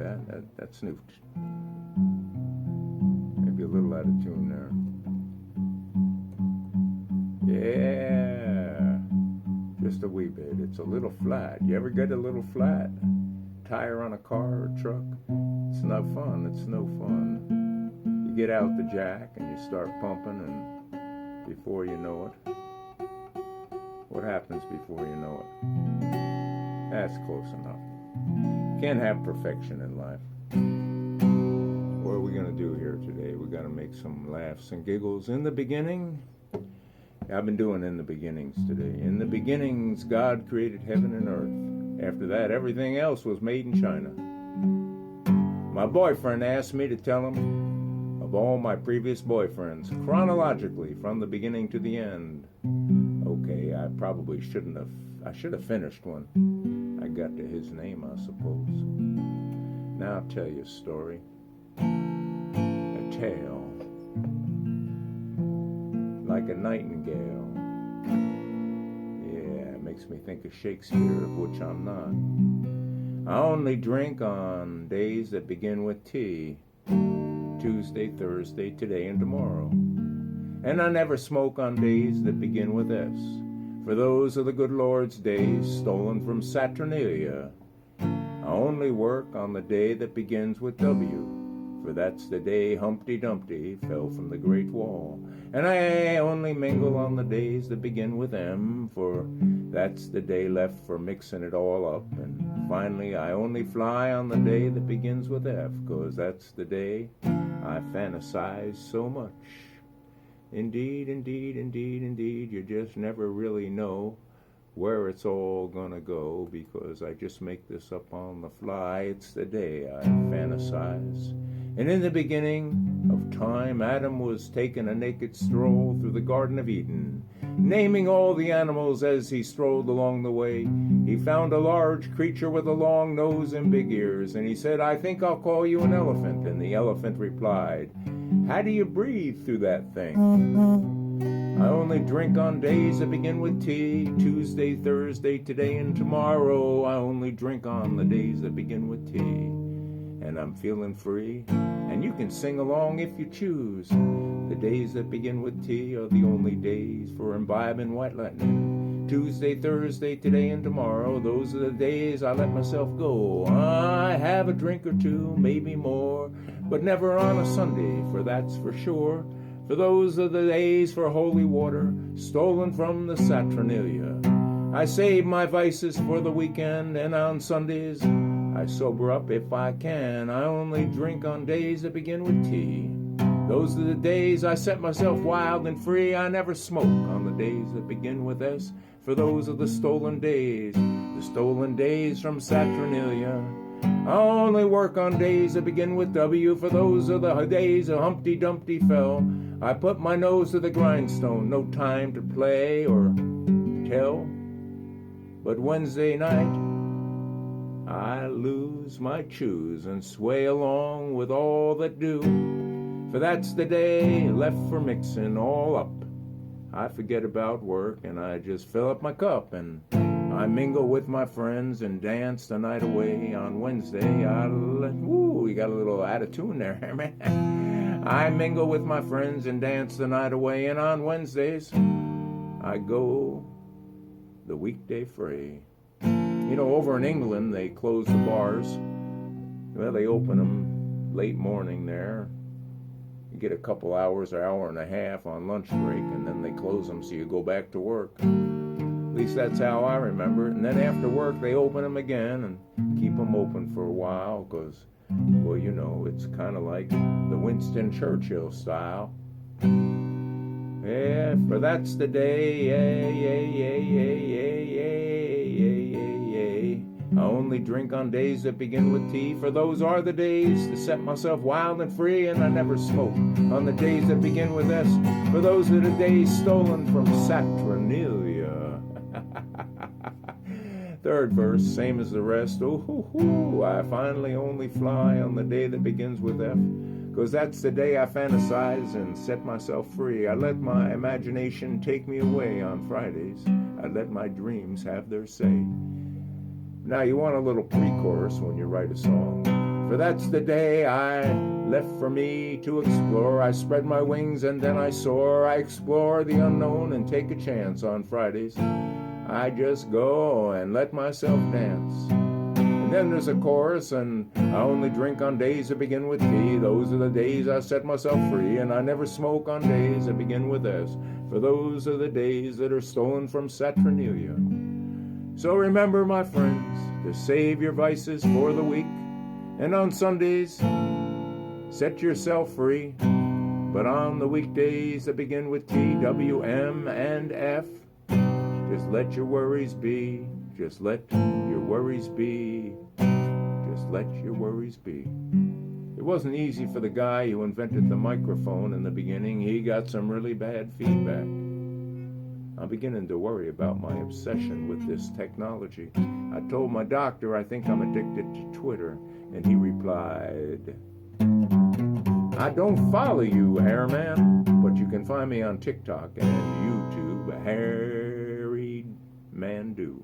that? That's new. Maybe a little out of tune there. Yeah, just a wee bit. It's a little flat. You ever get a little flat tire on a car or truck? It's not fun. It's no fun. You get out the jack and you start pumping, and before you know it, what happens before you know it? That's close enough. Can't have perfection in life. What are we going to do here today? We're going to make some laughs and giggles. In the beginning, I've been doing in the beginnings today. In the beginnings, God created heaven and earth. After that, everything else was made in China. My boyfriend asked me to tell him of all my previous boyfriends, chronologically, from the beginning to the end. Okay, I probably shouldn't have. I should have finished one. I got to his name, I suppose. Now I'll tell you a story. A tale. Like a nightingale. Yeah, it makes me think of Shakespeare, of which I'm not. I only drink on days that begin with T. Tuesday, Thursday, today, and tomorrow. And I never smoke on days that begin with S. For those are the good Lord's days stolen from Saturnalia. I only work on the day that begins with W. For that's the day Humpty Dumpty fell from the Great Wall. And I only mingle on the days that begin with M. For that's the day left for mixing it all up. And finally, I only fly on the day that begins with F. 'Cause that's the day I fantasize so much. Indeed, indeed, indeed, indeed, you just never really know where it's all gonna go, because I just make this up on the fly. It's the day I fantasize. And in the beginning of time, Adam was taking a naked stroll through the Garden of Eden, naming all the animals as he strolled along the way. He found a large creature with a long nose and big ears, and he said, "I think I'll call you an elephant." And the elephant replied, "How do you breathe through that thing?" I only drink on days that begin with T. Tuesday, Thursday, today, and tomorrow. I only drink on the days that begin with T. And I'm feeling free, and you can sing along if you choose. The days that begin with T are the only days for imbibing white lightning. Tuesday, Thursday, today, and tomorrow, those are the days I let myself go. I have a drink or two, maybe more, but never on a Sunday, for that's for sure. For those are the days for holy water, stolen from the Saturnalia. I save my vices for the weekend, and on Sundays I sober up if I can. I only drink on days that begin with T. Those are the days I set myself wild and free. I never smoke on the days that begin with S. For those are the stolen days from Saturnalia. I only work on days that begin with W. For those are the days of Humpty Dumpty fell. I put my nose to the grindstone, no time to play or tell. But Wednesday night, I lose my choose and sway along with all that do. For that's the day left for mixing all up. I forget about work and I just fill up my cup, and I mingle with my friends and dance the night away. On Wednesday, we got a little out of tune there, man. I mingle with my friends and dance the night away, and on Wednesdays, I go the weekday fray. You know, over in England, they close the bars. Well, they open them late morning there. You get a couple hours or hour and a half on lunch break, and then they close them so you go back to work. At least that's how I remember it. And then after work, they open them again and keep them open for a while because, well, you know, it's kind of like the Winston Churchill style. Yeah, for that's the day, I only drink on days that begin with T. For those are the days to set myself wild and free. And I never smoke on the days that begin with S. For those are the days stolen from Saturnalia. Third verse, same as the rest. Oh, I finally only fly on the day that begins with F. 'Cause that's the day I fantasize and set myself free. I let my imagination take me away on Fridays. I let my dreams have their say. Now you want a little pre-chorus when you write a song. For that's the day I left for me to explore. I spread my wings and then I soar. I explore the unknown and take a chance on Fridays. I just go and let myself dance. And then there's a chorus, and I only drink on days that begin with T. Those are the days I set myself free, and I never smoke on days that begin with S. For those are the days that are stolen from Saturnalia. So remember, my friends, to save your vices for the week, and on Sundays, set yourself free. But on the weekdays that begin with T, W, M, and F, just let your worries be. Just let your worries be. Just let your worries be. It wasn't easy for the guy who invented the microphone in the beginning. He got some really bad feedback. I'm beginning to worry about my obsession with this technology. I told my doctor I think I'm addicted to Twitter, and he replied, I don't follow you, Hairman, but you can find me on TikTok and YouTube, Harry Mandu.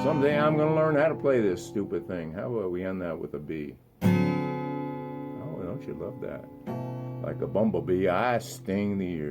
Someday I'm going to learn how to play this stupid thing. How about we end that with a B? Oh, don't you love that? Like a bumblebee, I sting the ear.